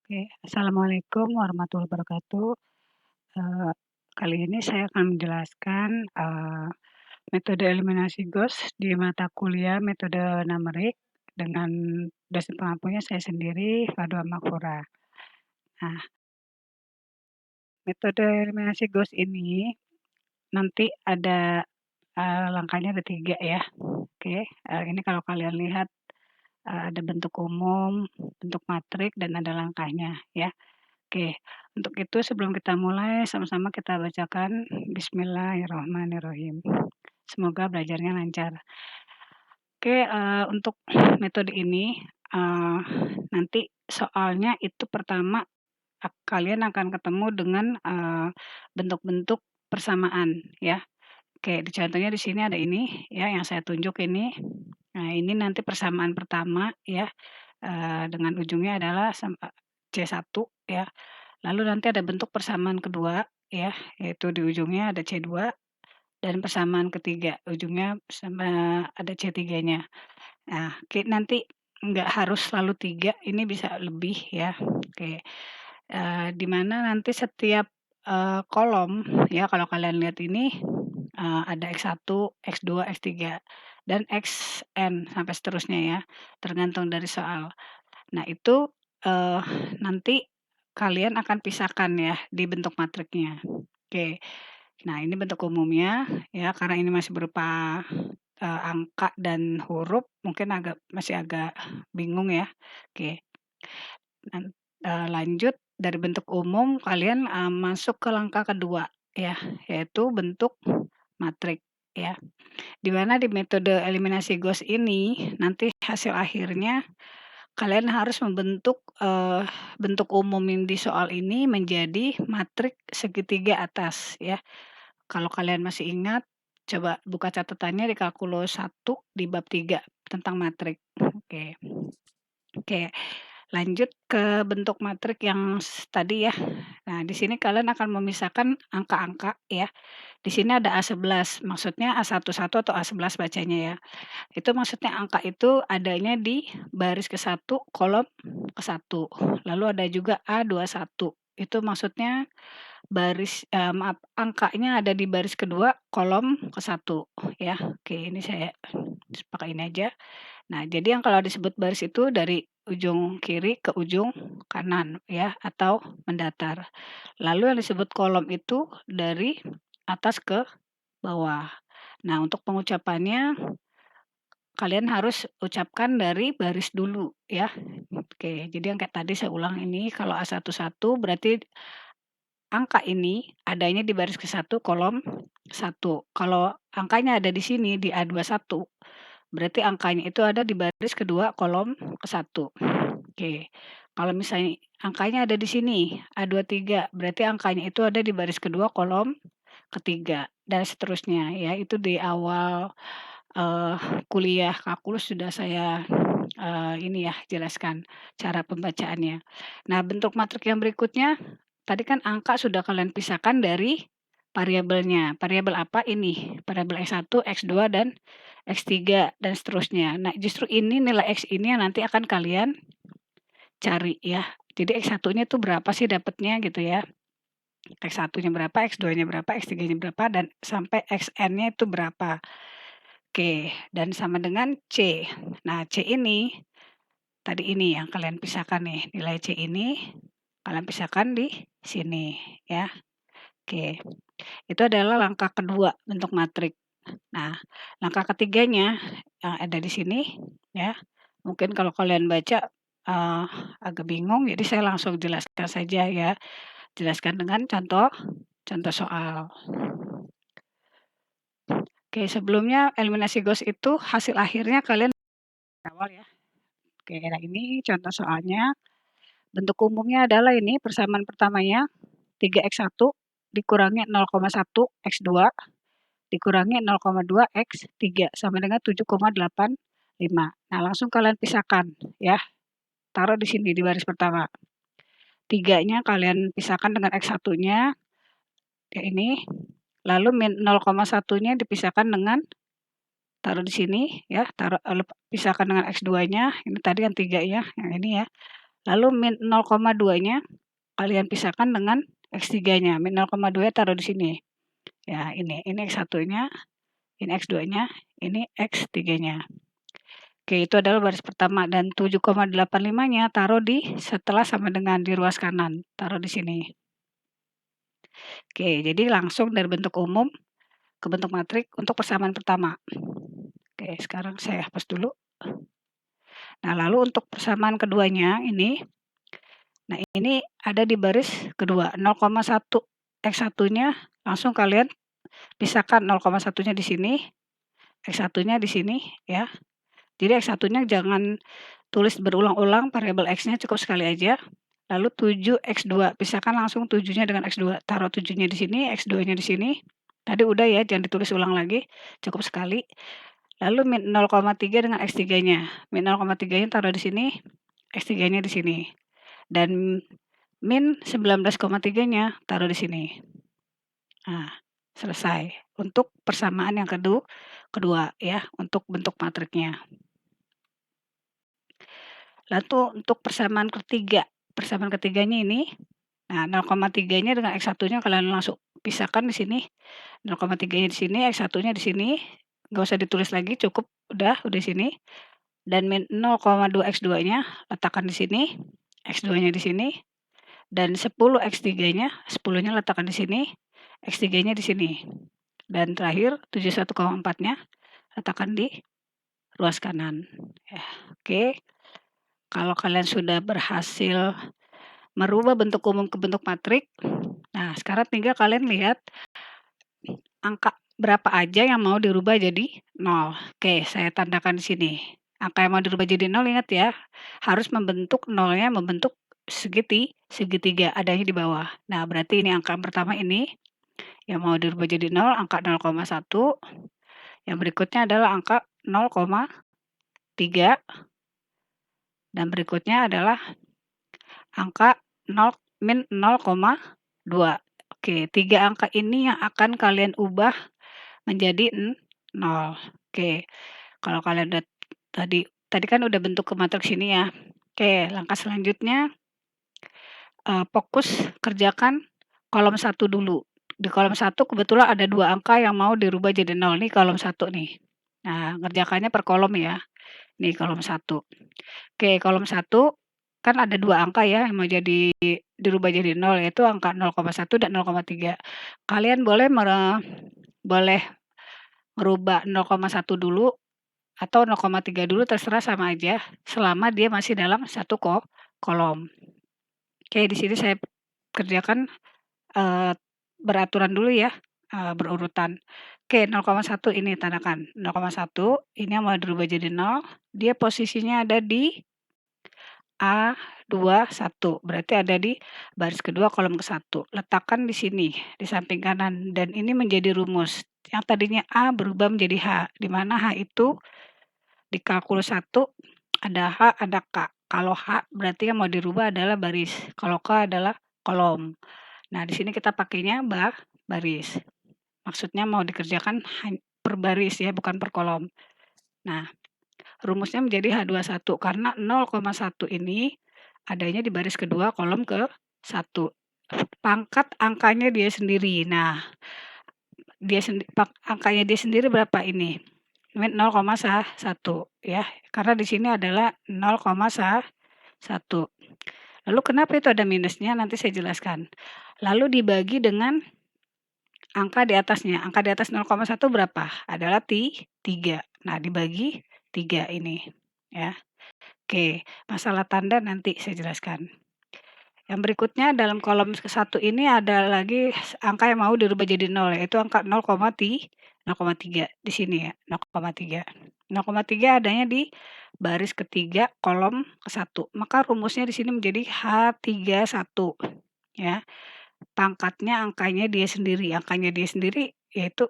Oke, assalamualaikum warahmatullahi wabarakatuh. Eee, Kali ini saya akan menjelaskan, metode eliminasi GOS di mata kuliah metode numerik dengan dosen pengampunya saya sendiri, Fadwa Maghfurah. Nah, metode eliminasi GOS ini nanti ada, langkahnya ada 3 ya. Oke, ini kalau kalian lihat, ada bentuk umum, bentuk matrik, dan ada langkahnya ya. Oke, untuk itu sebelum kita mulai sama-sama kita bacakan Bismillahirrahmanirrahim. Semoga belajarnya lancar. Oke, untuk metode ini, nanti soalnya itu pertama kalian akan ketemu dengan, bentuk-bentuk persamaan ya. Oke, contohnya di sini ada ini ya yang saya tunjuk ini. Nah, ini nanti persamaan pertama ya, dengan ujungnya adalah C1 ya. Lalu nanti ada bentuk persamaan kedua ya, yaitu di ujungnya ada C2 dan persamaan ketiga, ujungnya ada C3-nya. Nah, nanti nggak harus selalu 3, ini bisa lebih ya. Oke, di mana nanti setiap, kolom ya kalau kalian lihat ini, ada X1, X2, X3, dan Xn sampai seterusnya ya, tergantung dari soal. Nah itu, eee, nanti kalian akan pisahkan ya di bentuk matriknya. Oke. Nah ini bentuk umumnya ya, karena ini masih berupa, angka dan huruf mungkin masih agak bingung ya. Oke, lanjut dari bentuk umum kalian, masuk ke langkah kedua ya, yaitu bentuk matrik ya. Di mana di metode eliminasi GOS ini nanti hasil akhirnya kalian harus membentuk, bentuk umum yang di soal ini menjadi matrik segitiga atas ya. Kalau kalian masih ingat, coba buka catatannya di kalkulus 1 di bab 3 tentang matrik. Oke. Oke, lanjut ke bentuk matrik yang tadi ya. Nah, di sini kalian akan memisahkan angka-angka ya. Di sini ada A11, maksudnya A11 atau A11 bacanya ya. Itu maksudnya angka itu adanya di baris ke-1 kolom ke-1. Lalu ada juga A21, itu maksudnya maaf, angkanya ada di baris kedua kolom ke-1 ya. Oke, ini saya pakai ini aja. Nah, jadi yang kalau disebut baris itu dari ujung kiri ke ujung kanan ya, atau mendatar. Lalu yang disebut kolom itu dari atas ke bawah. Nah, untuk pengucapannya kalian harus ucapkan dari baris dulu ya. Oke, jadi yang kayak tadi saya ulang ini kalau A11 berarti angka ini adanya di baris ke-1 kolom 1. Kalau angkanya ada di sini di A21 berarti angkanya itu ada di baris kedua kolom ke-1. Oke. Kalau misalnya angkanya ada di sini A23 berarti angkanya itu ada di baris kedua kolom ketiga dan seterusnya ya. Itu di awal kuliah kalkulus sudah saya, ini ya, jelaskan cara pembacaannya. Nah, bentuk matrik yang berikutnya, tadi kan angka sudah kalian pisahkan dari variabelnya. Variabel apa? Ini, variabel X1, X2, dan X3, dan seterusnya. Nah, justru ini nilai X ini yang nanti akan kalian cari ya. Jadi X1-nya tuh berapa sih dapatnya gitu ya. X1-nya berapa, X2-nya berapa, X3-nya berapa, dan sampai Xn-nya itu berapa. Oke, dan sama dengan C. Nah, C ini, tadi ini yang kalian pisahkan nih, nilai C ini kalian pisahkan di sini ya. Oke, itu adalah langkah kedua bentuk matrik. Nah, langkah ketiganya yang ada di sini ya. Mungkin kalau kalian baca agak bingung, jadi saya langsung jelaskan saja ya. Jelaskan dengan contoh contoh soal. Oke, sebelumnya eliminasi GOS itu hasil akhirnya kalian awal ya. Oke, nah ini contoh soalnya. Bentuk umumnya adalah ini persamaan pertamanya 3x1 dikurangi 0,1 x2 dikurangi 0,2 x3 sama dengan 7,85. Nah, langsung kalian pisahkan ya. Taruh di sini di baris pertama. 3-nya kalian pisahkan dengan x1-nya ya ini. Lalu 0,1-nya dipisahkan dengan taruh di sini ya, pisahkan dengan x2-nya. Ini tadi yang 3 ya, yang ini ya. Lalu min 0,2-nya kalian pisahkan dengan X3-nya. Min 0,2 taruh di sini. Ya, ini X1-nya, ini X2-nya, ini X3-nya. Oke, itu adalah baris pertama dan 7,85-nya taruh di setelah sama dengan di ruas kanan, taruh di sini. Oke, jadi langsung dari bentuk umum ke bentuk matrik untuk persamaan pertama. Oke, sekarang saya hapus dulu. Nah, lalu untuk persamaan keduanya ini, nah ini ada di baris kedua, 0,1 X1-nya langsung kalian pisahkan 0,1-nya di sini, X1-nya di sini ya. Jadi X1-nya jangan tulis berulang-ulang, variabel X-nya cukup sekali aja. Lalu 7X2, pisahkan langsung 7-nya dengan X2. Taruh 7-nya di sini, X2-nya di sini. Tadi udah ya, jangan ditulis ulang lagi, cukup sekali. Lalu min 0,3 dengan X3-nya. Min 0,3-nya taruh di sini, X3-nya di sini. Dan min 19,3-nya taruh di sini. Nah, selesai. Untuk persamaan yang kedua ya, untuk bentuk matriknya. Lalu untuk persamaan ketiganya ini, nah 0,3-nya dengan X1-nya kalian langsung pisahkan di sini. 0,3-nya di sini, X1-nya di sini. Nggak usah ditulis lagi, cukup udah di sini. Dan min 0,2 X2-nya letakkan di ssini, X2-nya di sini. Dan 10 X3-nya, 10-nya letakkan di sini, X3-nya di sini. Dan terakhir 71,4-nya letakkan di ruas kanan. Ya, oke. Kalau kalian sudah berhasil merubah bentuk umum ke bentuk matrik, nah sekarang tinggal kalian lihat angka berapa aja yang mau dirubah jadi 0. Oke, saya tandakan di sini. Angka yang mau dirubah jadi 0 ingat ya, harus membentuk 0-nya membentuk segitiga adanya di bawah. Nah, berarti ini angka pertama ini yang mau dirubah jadi 0, angka 0,1. Yang berikutnya adalah angka 0,3. Dan berikutnya adalah angka min 0,2. Oke, 3 angka ini yang akan kalian ubah menjadi 0. Oke, kalau kalian udah tadi kan udah bentuk ke matriks ini ya. Oke, langkah selanjutnya fokus kerjakan kolom 1 dulu. Di kolom 1 kebetulan ada 2 angka yang mau dirubah jadi 0 nih kolom 1 nih. Nah, ngerjakannya per kolom ya. Nih kolom 1. Oke, kolom 1 kan ada 2 angka ya yang mau dirubah jadi 0 yaitu angka 0,1 dan 0,3. Kalian boleh merubah 0,1 dulu atau 0,3 dulu terserah sama aja selama dia masih dalam satu kolom. Oke, di sini saya kerjakan beraturan dulu ya, berurutan. Oke, 0,1 ini tandakan. 0,1 ini yang mau dirubah jadi 0, dia posisinya ada di A21, berarti ada di baris kedua kolom ke-1. Letakkan di sini, di samping kanan, dan ini menjadi rumus. Yang tadinya A berubah menjadi H, di mana H itu di kalkulus 1 ada H, ada K. Kalau H berarti yang mau dirubah adalah baris, kalau K adalah kolom. Nah, di sini kita pakainya baris. Maksudnya mau dikerjakan per baris ya, bukan per kolom. Nah, rumusnya menjadi H21 karena 0,1 ini adanya di baris kedua kolom ke-1. Pangkat angkanya dia sendiri. Nah, angkanya dia sendiri berapa ini? 0,1 ya. Karena di sini adalah 0,1. Lalu kenapa itu ada minusnya? Nanti saya jelaskan. Lalu dibagi dengan angka di atasnya. Angka di atas 0,1 berapa? Adalah 3. Nah, dibagi 3 ini ya. Oke, masalah tanda nanti saya jelaskan. Yang berikutnya dalam kolom ke-1 ini ada lagi angka yang mau dirubah jadi 0 yaitu angka 0,3 di sini ya, 0,3. 0,3 adanya di baris ketiga kolom ke-1. Maka rumusnya di sini menjadi H31 ya. Pangkatnya angkanya dia sendiri yaitu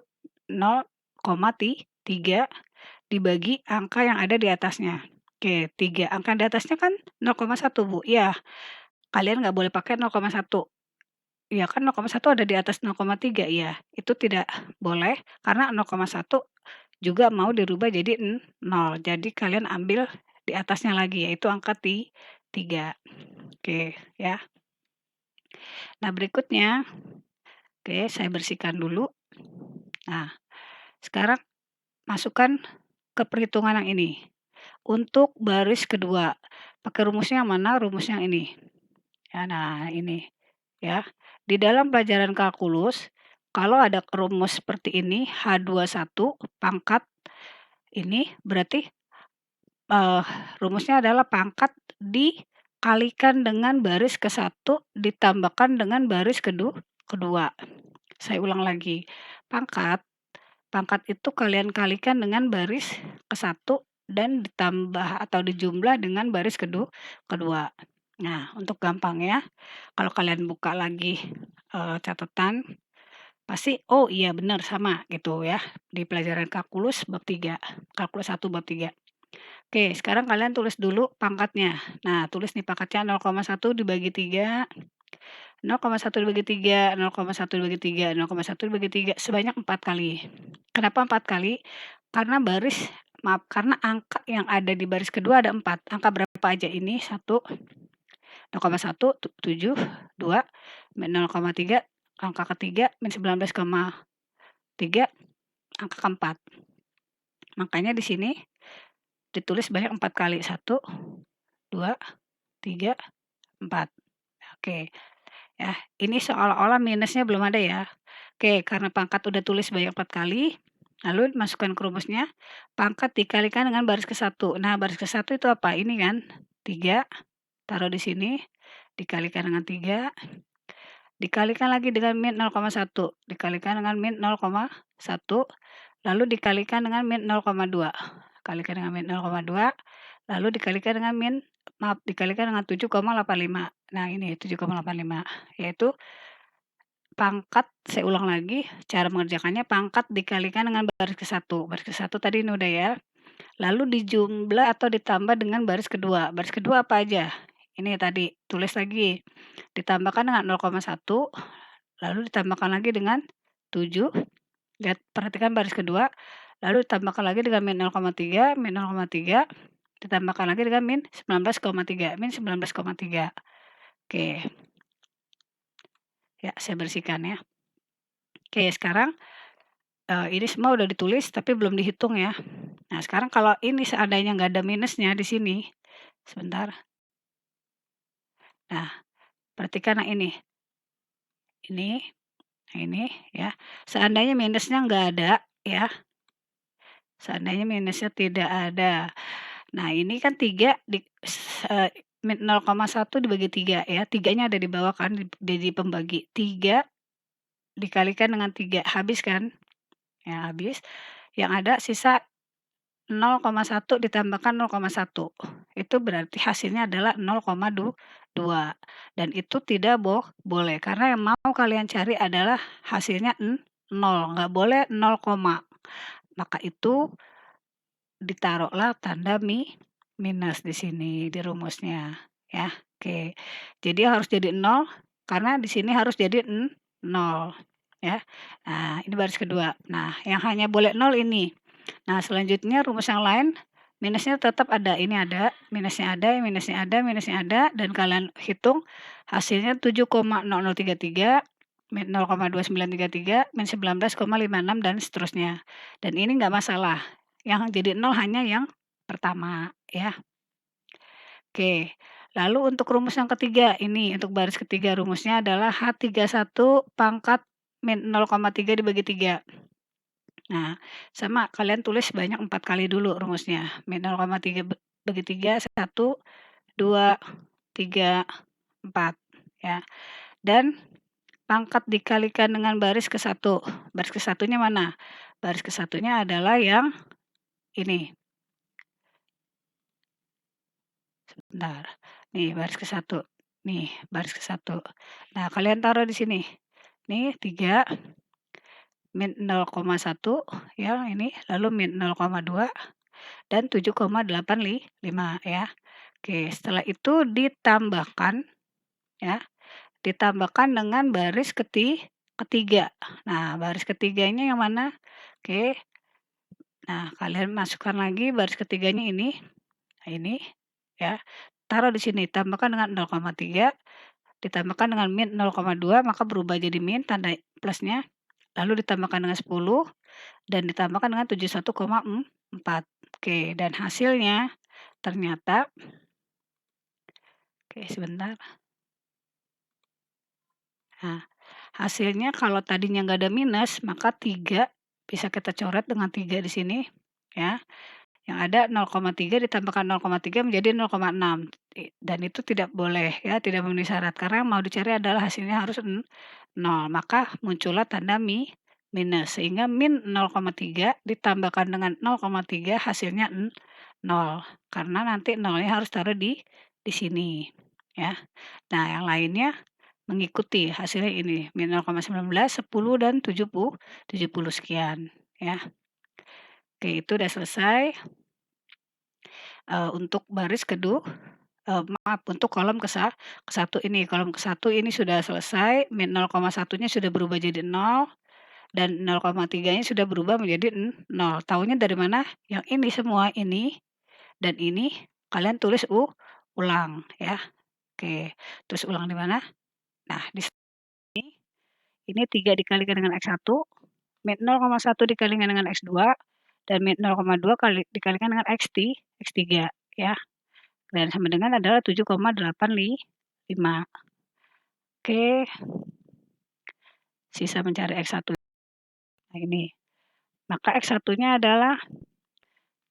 0,3 dibagi angka yang ada di atasnya. Oke, 3 angka di atasnya kan 0,1 Bu, iya. Kalian nggak boleh pakai 0,1. Ya kan 0,1 ada di atas 0,3 ya, itu tidak boleh karena 0,1 juga mau dirubah jadi 0. Jadi kalian ambil di atasnya lagi yaitu angka 3. Oke, ya. Nah, berikutnya, oke, saya bersihkan dulu. Nah, sekarang masukkan ke perhitungan yang ini. Untuk baris kedua, pakai rumusnya yang mana? Rumus yang ini. Ya, nah ini, ya. Di dalam pelajaran kalkulus, kalau ada rumus seperti ini, H21 pangkat ini berarti, eee, rumusnya adalah pangkat dikalikan dengan baris ke-1 ditambahkan dengan baris kedua. Saya ulang lagi, pangkat pangkat itu kalian kalikan dengan baris ke-1 dan ditambah atau dijumlah dengan baris kedua. Nah, untuk gampangnya, kalau kalian buka lagi, catatan, pasti, "Oh iya benar sama," gitu ya, di pelajaran kalkulus bab 3, kalkulus 1 bab 3. Oke, sekarang kalian tulis dulu pangkatnya. Nah, tulis nih pangkatnya 0,1 dibagi 3, 0,1 dibagi 3, 0,1 dibagi 3, 0,1 dibagi 3, sebanyak 4 kali. Kenapa 4 kali? Karena karena angka yang ada di baris kedua ada 4. Angka berapa aja ini? 1, 0,1, 7, 2, min 0,3, angka ketiga, min 19,3, angka keempat. Makanya di sini ditulis banyak 4 kali. 1, 2, 3, 4. Oke, ya. Ini seolah-olah minusnya belum ada ya. Oke, karena pangkat udah tulis banyak 4 kali, lalu masukkan ke rumusnya, pangkat dikalikan dengan baris ke-1. Nah, baris ke-1 itu apa? Ini kan, 3, taruh di sini, dikalikan dengan 3, dikalikan lagi dengan min 0,1, dikalikan dengan min 0,1, lalu dikalikan dengan min 0,2, kalikan dengan min 0,2, lalu dikalikan dengan dikalikan dengan 7,85. Nah, ini 7,85, yaitu pangkat, saya ulang lagi cara mengerjakannya, pangkat dikalikan dengan baris ke-1. Baris ke-1 tadi ini udah ya. Lalu dijumlah atau ditambah dengan baris kedua. Baris kedua apa aja? Ini tadi, tulis lagi. Ditambahkan dengan 0,1, lalu ditambahkan lagi dengan 7. Lihat, perhatikan baris kedua. Lalu ditambahkan lagi dengan min 0,3, min 0,3, ditambahkan lagi dengan min 19,3, min 19,3. Oke. Ya, saya bersihkan ya. Oke, sekarang ini semua udah ditulis tapi belum dihitung ya. Nah, sekarang kalau ini seandainya nggak ada minusnya di sini, sebentar. Nah, perhatikan yang ini, ini ya. Seandainya minusnya nggak ada ya, seandainya minusnya tidak ada. Nah, ini kan 3 min 0,1 dibagi 3 ya, 3-nya ada di bawah kan di pembagi. 3 dikalikan dengan 3, habis kan? Ya, habis. Yang ada sisa 0,1 ditambahkan 0,1, itu berarti hasilnya adalah 0,2 dan itu tidak boleh karena yang mau kalian cari adalah hasilnya 0, nggak boleh 0, maka itu ditaruhlah tanda minus di sini di rumusnya ya. Oke, jadi harus jadi 0 karena di sini harus jadi 0 ya. Nah, ini baris kedua. Nah, yang hanya boleh 0 ini. Nah, selanjutnya rumus yang lain, minusnya tetap ada, ini ada, minusnya ada, minusnya ada, minusnya ada, dan kalian hitung hasilnya 7,0033, min 0,2933, min 19,56 dan seterusnya. Dan ini nggak masalah, yang jadi 0 hanya yang pertama ya. Oke, lalu untuk rumus yang ketiga, ini untuk baris ketiga rumusnya adalah H31 pangkat min 0,3 dibagi 3. Nah, sama kalian tulis banyak 4 kali dulu rumusnya. Min 0,3 bagi 3, 1, 2, 3, 4 ya. Dan pangkat dikalikan dengan baris ke-1. Baris ke-1-nya mana? Baris ke-1-nya adalah yang ini. Sebentar. Nih baris ke-1. Nih, baris ke-1. Nah, kalian taruh di sini. Nih 3, min 0,1 ya ini, lalu min 0,2 dan 7,85 ya. Oke, setelah itu ditambahkan ya, ditambahkan dengan baris ketiga. Nah, baris ketiganya yang mana? Oke. Nah, kalian masukkan lagi baris ketiganya ini. Nah, ini ya. taruh di sini, tambahkan dengan 0,3, ditambahkan dengan min 0,2, maka berubah jadi min tanda plusnya, lalu ditambahkan dengan 10 dan ditambahkan dengan 71,4. Oke, dan hasilnya ternyata, oke sebentar. Nah, hasilnya kalau tadinya nggak ada minus, maka 3 bisa kita coret dengan 3 di sini, ya. Yang ada 0,3 ditambahkan 0,3 menjadi 0,6, dan itu tidak boleh ya, tidak memenuhi syarat karena yang mau dicari adalah hasilnya harus 0, maka muncullah tanda minus sehingga min 0,3 ditambahkan dengan 0,3 hasilnya 0, karena nanti nolnya harus taruh di sini, ya. Nah, yang lainnya mengikuti hasilnya ini, min 0,19, 10, dan 70 sekian, ya. Oke, itu udah selesai, untuk baris maaf, untuk kolom ke-1 ini. Kolom ke-1 ini sudah selesai, min 0,1-nya sudah berubah jadi 0, dan 0,3-nya sudah berubah menjadi 0. Tahunya dari mana? Yang ini semua, ini dan ini kalian tulis ulang, ya. Oke, terus ulang di mana? Nah, di sini, ini 3 dikalikan dengan X1, min 0,1 dikalikan dengan X2, dan min 0,2 dikalikan dengan X3, ya. Dan sama dengan adalah 7,85. Oke, sisa mencari X1. Nah ini, maka X1-nya adalah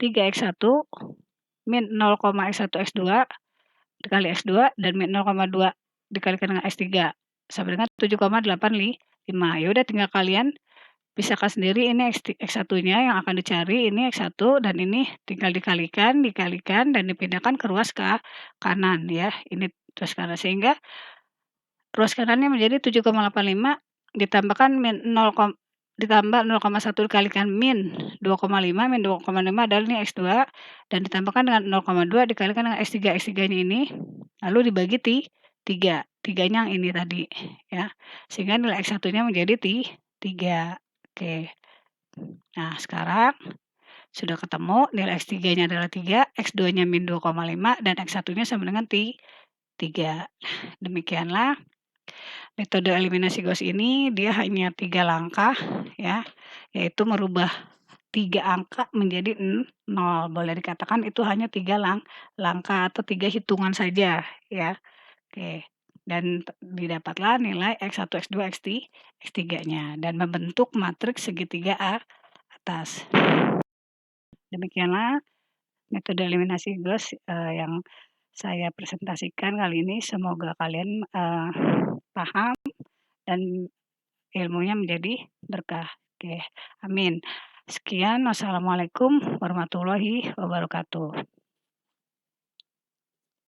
3X1 min 0,X1 X2 dikali X2 dan min 0,2 dikalikan dengan X3 sama dengan 7,85. Ya udah tinggal kalian pisahkan sendiri, ini X1-nya yang akan dicari, ini X1 dan ini tinggal dikalikan dan dipindahkan ke ruas kanan ya. Ini ruas kanan sehingga ruas kanannya menjadi 7,85 ditambahkan ditambah 0,1 dikalikan min 2,5, min 2,5 adalah ini X2 dan ditambahkan dengan 0,2 dikalikan dengan X3, X3-nya ini lalu dibagi 3, 3-nya yang ini tadi ya. Sehingga nilai X1-nya menjadi 3. Oke. Nah, sekarang sudah ketemu nilai X3-nya adalah 3, X2-nya min 2,5 dan X1-nya sama dengan 3. Demikianlah metode eliminasi Gauss ini, dia hanya 3 langkah ya, yaitu merubah 3 angka menjadi 0. Boleh dikatakan itu hanya 3 langkah atau 3 hitungan saja ya. Oke, dan didapatlah nilai X1, X2, X3-nya dan membentuk matriks segitiga atas. Demikianlah metode eliminasi Gauss yang saya presentasikan kali ini. Semoga kalian paham dan ilmunya menjadi berkah. Oke, amin. Sekian, wassalamualaikum warahmatullahi wabarakatuh.